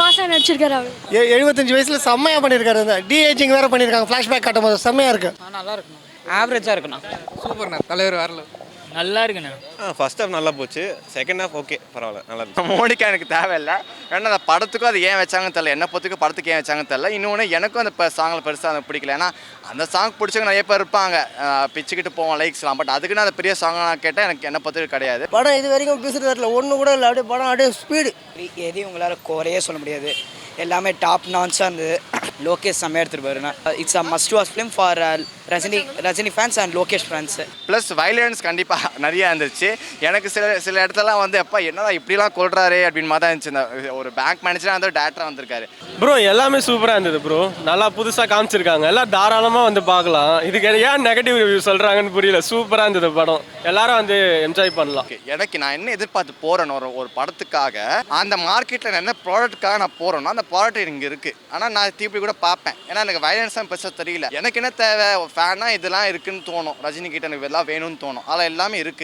மாசம் நடிச்சிருக்காரு அவர். 75 வயசுல செம்மையா பண்ணியிருக்காரு. அந்த டிஏஜிங் வேற பண்ணியிருக்காங்க. ஃப்ளாஷ்பேக் காட்டும் போது செம்மையா இருக்கு. நல்லா இருக்குண்ணா, ஆவரேஜாக இருக்குண்ணா. சூப்பர்ண்ணா, தலைவர் வரல. நல்லா இருக்குண்ணா. ஃபர்ஸ்ட் ஹாஃப் நல்லா போச்சு, செகண்ட் ஹாஃப் ஓகே பரவாயில்ல நல்லா இருக்கு. மோனிகா எனக்கு தேவையில்லை, ஏன்னா அந்த படத்துக்கும் அது ஏன் வச்சாங்கன்னு தெரியல, என்ன பொறுத்துக்கு படத்துக்கு ஏன் வச்சாங்கன்னு தெரியல. இன்னொன்று எனக்கும் அந்த சாங்கில் பெருசாக எனக்கு பிடிக்கல. ஏன்னா அந்த சாங் பிடிச்சவங்க நிறைய பேர் இருப்பாங்க, பிச்சுக்கிட்டு போவோம் லைக்ஸ்லாம். பட் அதுக்குன்னு அந்த பெரிய சாங்காக கேட்டால் எனக்கு என்ன பொறுத்துக்கு கிடையாது. படம் இது வரைக்கும் பேசுறது வரல, ஒன்று கூட இல்லை. அப்படியே படம் அப்படியே ஸ்பீடு. எதையும் உங்களால் குறையே சொல்ல முடியாது, எல்லாமே டாப் நான்ஸாக இருந்தது. லோகேஷ் செம்மையாக எடுத்துகிட்டு பாருண்ணா. It's a must watch film for Rajini fans and Lokesh fans. Plus violence கண்டிப்பாக நிறையா இருந்துச்சு. எனக்கு சில இடத்துலலாம் வந்து எப்போ என்னடா இப்படிலாம் கொள்றாரு அப்படின்னு மாதிரி தான் இருந்துச்சு. இந்த ஒரு பேங்க் மேனேஜராக வந்து டேரக்டராக வந்திருக்காரு. ப்ரோ எல்லாமே சூப்பராக இருந்தது ப்ரோ, நல்லா புதுசாக காமிச்சிருக்காங்க, எல்லாம் தாராளமாக வந்து பார்க்கலாம். இதுக்கு ஏன் நெகட்டிவ் ரிவ்யூ சொல்கிறாங்கன்னு புரியல. சூப்பராக இருந்தது படம், எல்லாரும் வந்து என்ஜாய் பண்ணலாம். எனக்கு நான் என்ன எதிர்பார்த்து போகிறேன்னு ஒரு படத்துக்காக, அந்த மார்க்கெட்டில் என்ன ப்ராடக்ட்டுக்காக நான் போகிறேன்னா அந்த ப்ராடக்ட் இங்கே இருக்குது. ஆனால் நான் திருப்பி கூட பார்ப்பேன், ஏன்னா எனக்கு வைலன்ஸ் தான் பெருசாக தெரியல. எனக்கு என்ன தேவை, ஃபேனாக இதெல்லாம் இருக்குன்னு தோணும், ரஜினி கிட்ட எனக்கு இதெல்லாம் வேணும்னு தோணும், அதெல்லாம் எல்லாமே இருக்குது.